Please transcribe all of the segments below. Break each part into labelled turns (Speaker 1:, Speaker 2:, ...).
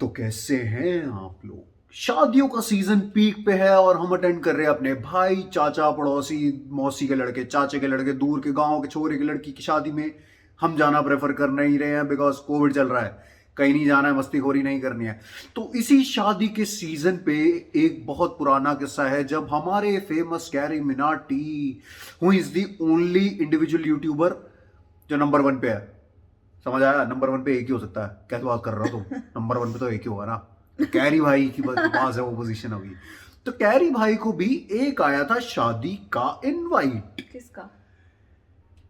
Speaker 1: तो कैसे हैं आप लोग। शादियों का सीजन पीक पे है और हम अटेंड कर रहे हैं अपने भाई, चाचा, पड़ोसी, मौसी के लड़के, चाचे के लड़के, दूर के गांव के छोरे की लड़की की शादी में हम जाना प्रेफर कर नहीं रहे हैं बिकॉज कोविड चल रहा है, कहीं नहीं जाना है, मस्तीखोरी नहीं करनी है। तो इसी शादी के सीजन पे एक बहुत पुराना किस्सा है जब हमारे famous carry Minati, who is the only individual YouTuber जो नंबर 1 पे है। समझ आया? नंबर 1 पे एक ही हो सकता है। कैसे बात कर रहा हो तुम? नंबर 1 पे तो एक ही होगा ना। तो कैरी भाई की पास है वो पोजीशन अभी। तो कैरी भाई को भी एक आया था शादी का इनवाइट।
Speaker 2: किसका?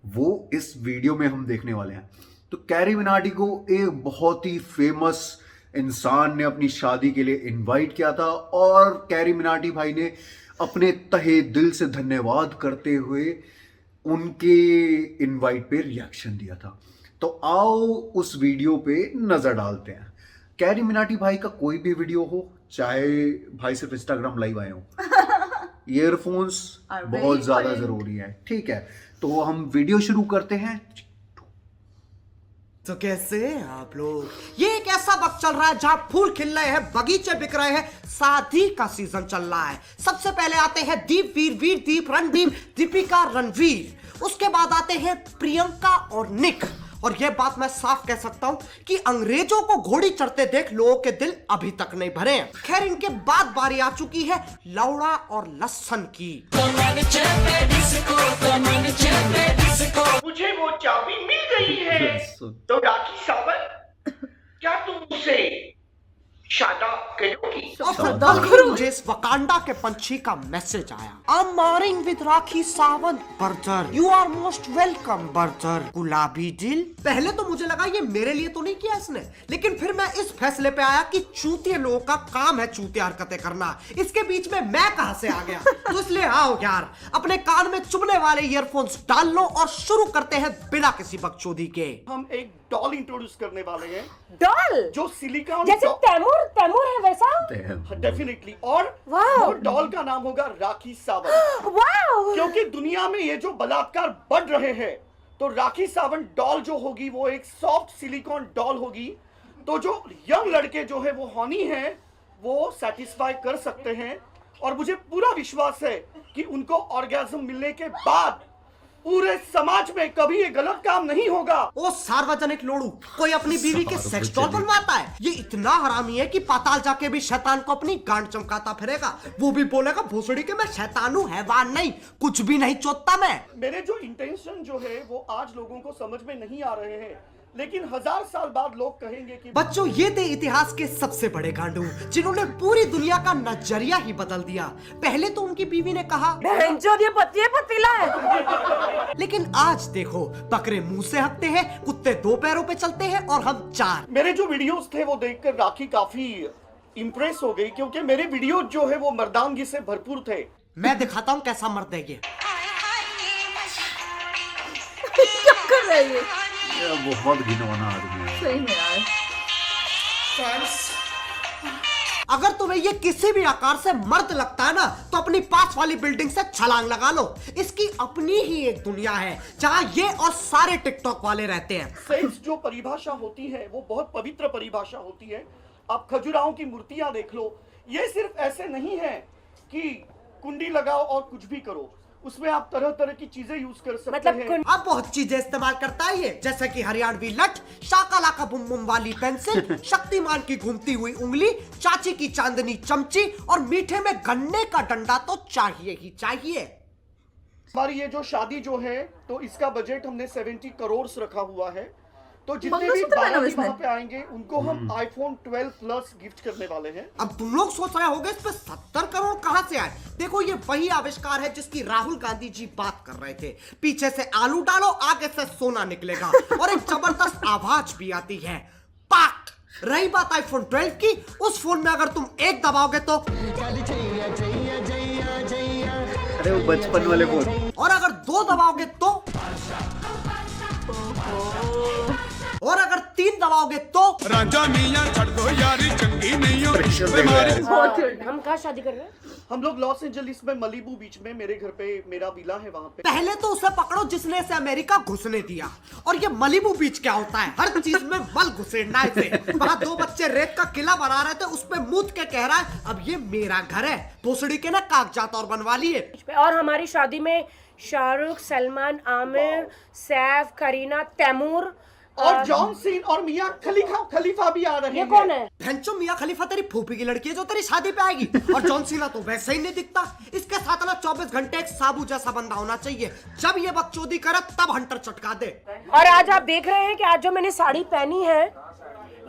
Speaker 1: वो इस वीडियो में हम देखने वाले हैं। तो कैरी मिनाटी को एक बहुत ही फेमस इंसान ने अपनी शादी के लिए इनवाइट किया था और कैरी मिनाटी भाई ने अपने तहे दिल से धन्यवाद करते हुए उनके इनवाइट पे रिएक्शन दिया था। तो आओ उस वीडियो पे नजर डालते हैं। कैरी मिनाटी भाई का कोई भी वीडियो हो, चाहे भाई सिर्फ इंस्टाग्राम लाइव आए हो, ईयरफोन्स बहुत ज्यादा जरूरी है। ठीक है, तो हम वीडियो शुरू करते हैं।
Speaker 3: तो कैसे हैं आप लोग? ये एक ऐसा वक्त चल रहा है जहां फूल खिल रहे हैं, बगीचे बिक रहे हैं, शादी का सीजन चल रहा है। सबसे पहले आते हैं दीप, वीर, दीप, रणदीप, दीपिका, रणवीर। उसके बाद आते हैं प्रियंका और निक। और यह बात मैं साफ कह सकता हूं कि अंग्रेजों को घोड़ी चढ़ते देख लोगों के दिल अभी तक नहीं भरे हैं। खैर, इनके बाद बारी आ चुकी है लौड़ा और लस्सन की।
Speaker 4: मुझे वो चाबी मिल गई है। तो राखी सावंत, क्या तुम उसे शादा करोगी?
Speaker 3: और फिर तभी मुझे इस वकांडा के पंछी का मैसेज आया। I am marrying with Rakhi Sawant brother, you are most welcome brother. गुलाबी दिल। पहले तो मुझे लगा ये मेरे लिए तो नहीं किया इसने, लेकिन फिर मैं इस फैसले पे आया कि चूतिए लोगों का काम है चूतिया हरकतें करना। इसके बीच में मैं कहां से आ गया? तो इसलिए आओ यार, अपने कान में चुभने वाले ईयरफोन्स डाल लो और शुरू करते हैं बिना किसी बकचोदी के।
Speaker 4: हम एक डॉल इंट्रोड्यूस करने वाले हैं,
Speaker 2: डॉल
Speaker 4: जो सिलिकॉन
Speaker 2: जैसे तैमूर है वैसा।
Speaker 4: डेफिनेटली। और
Speaker 2: वाह।
Speaker 4: वो डॉल का नाम होगा राखी सावंत।
Speaker 2: वाह।
Speaker 4: क्योंकि दुनिया में ये जो बलात्कार बढ़ रहे हैं, तो राखी सावंत डॉल जो होगी वो एक सॉफ्ट सिलिकॉन डॉल होगी। तो जो यंग लड़के जो है वो हॉनी हैं, वो सेटिस्फाई कर सकते हैं। और मुझे पूरा विश्वास है कि उनको ऑर्गेज्म मिलने के बाद पूरे समाज में कभी ये गलत काम नहीं होगा।
Speaker 3: ओ सार्वजनिक लोड़ू, कोई अपनी बीवी के सेक्स डॉल बनवाता है? ये इतना हरामी है कि पाताल जाके भी शैतान को अपनी गांड चमकाता फिरेगा। वो भी बोलेगा भोसड़ी के मैं शैतान हूँ, हैवान नहीं, कुछ भी नहीं चोदता मैं।
Speaker 4: मेरे जो इंटेंशन जो है वो आज लोगों को समझ में नहीं आ रहे हैं, लेकिन 1000 साल बाद लोग कहेंगे कि
Speaker 3: बच्चों, ये थे इतिहास के सबसे बड़े गांडू जिन्होंने पूरी दुनिया का नजरिया ही बदल दिया। पहले तो उनकी बीवी ने कहा
Speaker 2: ये पतीला है।
Speaker 3: लेकिन आज देखो, बकरे मुंह से हकते हैं, कुत्ते 2 पैरों पे चलते हैं और हम 4।
Speaker 4: मेरे जो वीडियोस थे वो देखकर राखी काफी इम्प्रेस हो गई, क्योंकि मेरे वीडियो जो है वो मर्दानगी से भरपूर थे।
Speaker 3: मैं दिखाता हूँ कैसा मर्द है ये।
Speaker 2: क्या कर रहा है ये?
Speaker 1: बहुत घिनौना आदमी है।
Speaker 2: सही में यार।
Speaker 3: अगर तुम्हें ये किसी भी आकार से मर्द लगता है ना, तो अपनी पास वाली बिल्डिंग से छलांग लगा लो। इसकी अपनी ही एक दुनिया है जहाँ ये और सारे टिकटॉक वाले रहते हैं।
Speaker 4: सेक्स जो परिभाषा होती है वो बहुत पवित्र परिभाषा होती है। आप खजुराहों की मूर्तियां देख लो, ये सिर्फ ऐसे नहीं है कि कुंडी लगाओ और कुछ भी करो, उसमें आप तरह तरह की चीजें यूज कर सकते हैं।
Speaker 3: अब बहुत चीजें इस्तेमाल करता है ये, जैसे कि हरियाणवी लठ, शाकालाका बुम बुम वाली पेंसिल, शक्तिमान की घूमती हुई उंगली, चाची की चांदनी चमची और मीठे में गन्ने का डंडा तो चाहिए ही चाहिए।
Speaker 4: हमारी ये जो शादी जो है, तो इसका बजट हमने 70 करोड़ रखा हुआ है। तो जितने भी बाराती वहां पे आएंगे उनको हम iPhone 12 Plus गिफ्ट करने वाले हैं।
Speaker 3: अब तुम लोग सोच रहे होगे इस पे 70 करोड़ कहां से आए? देखो, ये वही आविष्कार है जिसकी राहुल गांधी जी बात कर रहे थे। पीछे से आलू डालो, आगे से सोना निकलेगा और एक जबरदस्त आवाज भी आती है, पाक। रही बात iPhone 12 की, उस फोन में अगर तुम एक दबाओगे तो,
Speaker 1: अरे वो बचपन वाले फोन।
Speaker 3: और अगर 2 दबाओगे तो, और अगर 3 दबाओगे तो,
Speaker 5: राजा मियां छड़ दो यारी चंगी नहीं हो,
Speaker 1: एक्चुअल देख रहे हैं।
Speaker 2: बहुत cute। हम कहाँ शादी कर रहे हैं?
Speaker 4: हम लोग लॉस एंजलिस में मलीबू बीच में, मेरे घर पे मेरा विला है वहां पे।
Speaker 3: पहले तो उसे पकड़ो जिसने इसे अमेरिका घुसने दिया। और ये मलीबू बीच क्या होता है? हर चीज में मल घुसेड़ना है इसे। वहाँ 2 बच्चे रेत का किला बना रहे थे, उस पे मूत के कह रहा है अब ये मेरा घर है। भोसड़ी के ना कागजात और बनवा लिए।
Speaker 2: और हमारी शादी में शाहरुख, सलमान, आमिर, सैफ, करीना, तैमूर
Speaker 4: और जॉन सीन और मियां खलीफा भी आ रहे
Speaker 2: ये
Speaker 4: हैं।
Speaker 2: कौन है?
Speaker 3: भैंचो मियां खलीफा तेरी फूफी की लड़की है जो तेरी शादी पे आएगी। और जॉन सीना तो वैसे ही नहीं दिखता। इसके साथ ना 24 घंटे एक साबू जैसा बंदा होना चाहिए। जब ये बकचोदी करे तब हंटर चटका दे।
Speaker 2: और आज आप देख रहे हैं कि आज जो मैंने साड़ी पहनी है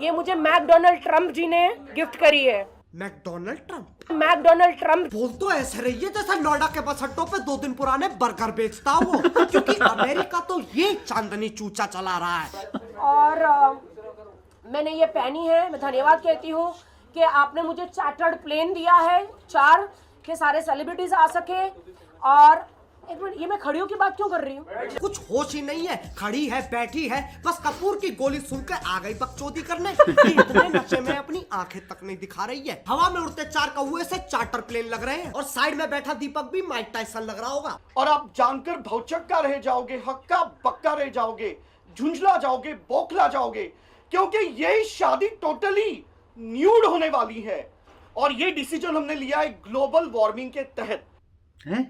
Speaker 2: ये मुझे मैकडोनल्ड ट्रम्प जी ने गिफ्ट करी है।
Speaker 3: मैकडोनल्ड ट्रम्प
Speaker 2: मैकडोनल्ड ट्रम्प
Speaker 3: बोल तो ऐसे रही है जैसा नोएडा के बस अड्डों पे 2 दिन पुराने बर्गर बेचता वो। क्योंकि अमेरिका तो ये चांदनी चूचा चला रहा है।
Speaker 2: और मैंने ये पहनी है। मैं धन्यवाद कहती हूँ कि आपने मुझे चार्टर्ड प्लेन दिया है 4 के सारे सेलिब्रिटीज आ सके। और एक मिनट, ये मैं खड़ियों की बात क्यों कर रही हूँ?
Speaker 3: कुछ होश ही नहीं है, खड़ी है बैठी है, बस कपूर की गोली सुनकर आ गई बकचोदी करने। इतने नशे में अपनी आंखें तक नहीं दिखा रही है। हवा में उड़ते 4 कौवे से चार्टर प्लेन लग रहे हैं। और साइड में बैठा दीपक भी माइक टाइसन लग रहा होगा।
Speaker 4: और आप जानकर भौचक्का रह जाओगे, हक्का बक्का रह जाओगे, झुंझला जाओगे, बौखला जाओगे, क्योंकि ये शादी टोटली न्यूड होने वाली है। और ये डिसीजन हमने लिया है ग्लोबल वार्मिंग के तहत।
Speaker 1: हैं?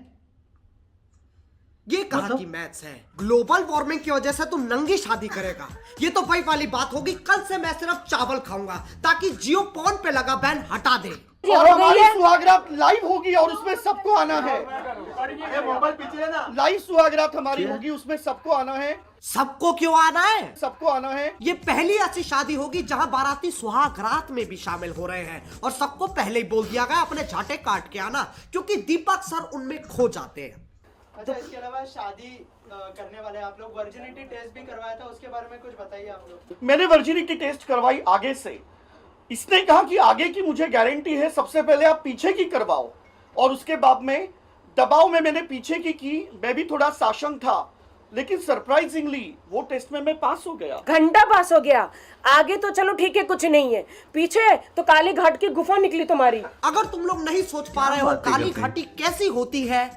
Speaker 3: ये कहाँ की मैथ्स है? ग्लोबल वार्मिंग की वजह से तू नंगी शादी करेगा? ये तो वही वाली बात होगी, कल से मैं सिर्फ चावल खाऊंगा ताकि जियो पॉन पे लगा बैन हटा दे।
Speaker 4: और हमारी सुहागरात लाइव होगी और उसमें सबको आना है। लाइव सुहागरात हमारी होगी, उसमें सबको आना है।
Speaker 3: सबको क्यों आना है?
Speaker 4: सबको आना है।
Speaker 3: ये पहली ऐसी शादी होगी जहां बाराती सुहागरात में भी शामिल हो रहे हैं। और सबको पहले ही बोल दिया गया अपने झाटे काट के आना, क्योंकि दीपक सर उनमें खो जाते हैं।
Speaker 5: अच्छा, इसके अलावा शादी करने वाले आप लोग वर्जिनिटी टेस्ट भी करवाया था, उसके बारे में कुछ बताइए आप लोग।
Speaker 4: मैंने वर्जिनिटी टेस्ट करवाई आगे से। इसने कहा कि आगे की मुझे गारंटी है, सबसे पहले आप पीछे की करवाओ। और उसके बाद में दबाव में मैंने पीछे की। मैं भी थोड़ा साशंक था, लेकिन सरप्राइजिंगली वो टेस्ट में मैं पास हो गया।
Speaker 2: घंटा पास हो गया। आगे तो चलो ठीक है, कुछ नहीं है। पीछे तो काली घाट की गुफा निकली तुम्हारी।
Speaker 3: अगर तुम लोग नहीं सोच पा रहे हो
Speaker 1: बातें
Speaker 3: काली
Speaker 1: करते हैं।
Speaker 3: घाटी कैसी होती है,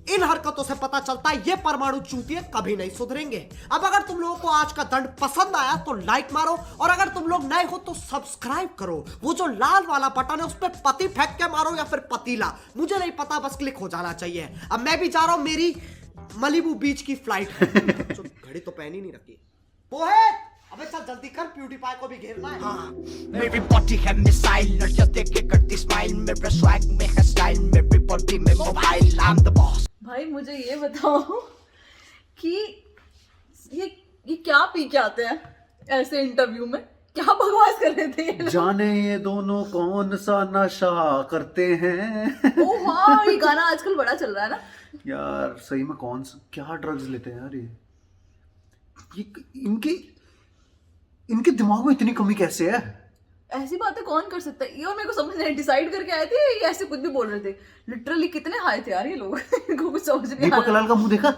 Speaker 3: इन हरकतों से पता चलता है ये परमाणु चूतिए कभी नहीं सुधरेंगे। अब अगर तुम लोगों को आज का दंड पसंद आया तो लाइक मारो, और अगर तुम लोग नए हो तो सब्सक्राइब करो। वो जो लाल वाला बटन है उस पर पति फेंक के मारो या फिर पतीला, मुझे नहीं पता, बस क्लिक हो जाना चाहिए। अब मैं भी जा रहा हूं, मेरी मलीबू बीच की फ्लाइट है। जो घड़ी तो पहनी नहीं रखी वो है। अबे चल जल्दी कर, प्यूटीपाई को भी घेरना है।
Speaker 6: मेरी बॉडी है मिसाइल, लड़कियां देख के करती स्माइल, मेरे स्वैग में है स्टाइल, मेरी बॉडी में mobile, I am the boss.
Speaker 7: भाई मुझे ये बताओ कि ये क्या पी के आते हैं ऐसे इंटरव्यू में? क्या बकवास कर रहे थे ये लोग?
Speaker 1: जाने ये दोनों कौन सा नशा करते हैं।
Speaker 7: ओ हाँ, ये गाना आजकल बड़ा चल रहा है ना
Speaker 1: यार सही में कौन सा क्या ड्रग्स लेते हैं यार ये इनके दिमाग में इतनी कमी कैसे है?
Speaker 7: ऐसी बातें कौन कर सकता है? ये और मेरे को समझ नहीं, डिसाइड करके आए थे ये ऐसे कुछ भी बोल रहे थे। लिटरली कितने हाई थे यार ये लोग। इनको कुछ समझ नहीं आ
Speaker 1: दीपक
Speaker 7: रहा।
Speaker 1: कलाल का मुंह देखा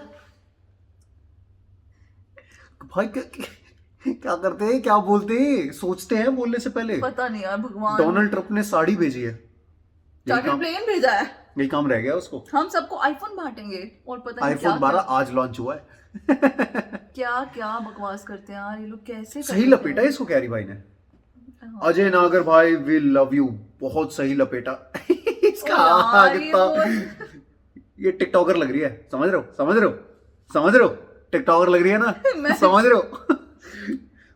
Speaker 1: भाई? क्या करते हैं, क्या बोलते हैं, सोचते हैं बोलने से पहले।
Speaker 7: पता नहीं यार, भगवान।
Speaker 1: डोनाल्ड ट्रम्प ने साड़ी भेजी है,
Speaker 7: चार्टर प्लेन भेजा है।
Speaker 1: यही काम रह गया उसको।
Speaker 7: हम सबको आईफोन बांटेंगे और पता नहीं क्या
Speaker 1: आईफोन 12 आज लॉन्च हुआ है।
Speaker 7: क्या क्या बकवास करते हैं यार ये लोग, कैसे
Speaker 1: सही लपेटा है इसको कैरी भाई ने। अजय नागर भाई वी लव यू, बहुत सही लपेटा। इसका ये टिकटॉकर लग रही है, समझ रहे हो टिकटॉकर लग रही है ना। समझ रहे हो।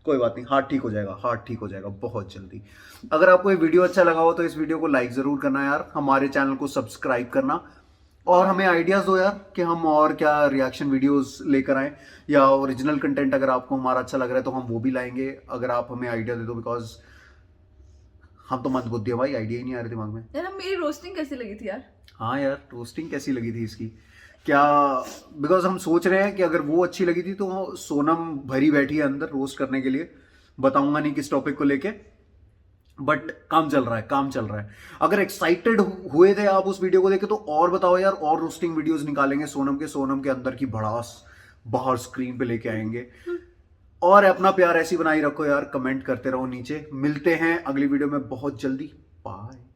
Speaker 1: कोई बात नहीं, हार्ट ठीक हो जाएगा बहुत जल्दी। अगर आपको ये वीडियो अच्छा लगा हो तो इस वीडियो को लाइक जरूर करना यार, हमारे चैनल को सब्सक्राइब करना, और हमें आइडियाज दो यार कि हम और क्या रिएक्शन वीडियोस लेकर आए, या ओरिजिनल कंटेंट अगर आपको हमारा अच्छा लग रहा है तो हम वो भी लाएंगे, अगर आप हमें आइडिया दे दो, बिकॉज हम तो मंदबुद्धि है भाई, आइडिया ही नहीं आ रहे दिमाग में।
Speaker 7: यार मेरी रोस्टिंग कैसी लगी थी यार?
Speaker 1: हाँ यार, रोस्टिंग कैसी लगी थी इसकी क्या? बिकॉज हम सोच रहे हैं कि अगर वो अच्छी लगी थी तो सोनम भरी बैठी है अंदर रोस्ट करने के लिए, बताऊंगा नहीं किस टॉपिक को लेके, बट काम चल रहा है। अगर एक्साइटेड हुए थे आप उस वीडियो को देखे तो और बताओ यार, और रोस्टिंग वीडियोस निकालेंगे सोनम के अंदर की भड़ास बाहर स्क्रीन पे लेके आएंगे। और अपना प्यार ऐसी बनाई रखो यार, कमेंट करते रहो नीचे। मिलते हैं अगली वीडियो में बहुत जल्दी। बाय।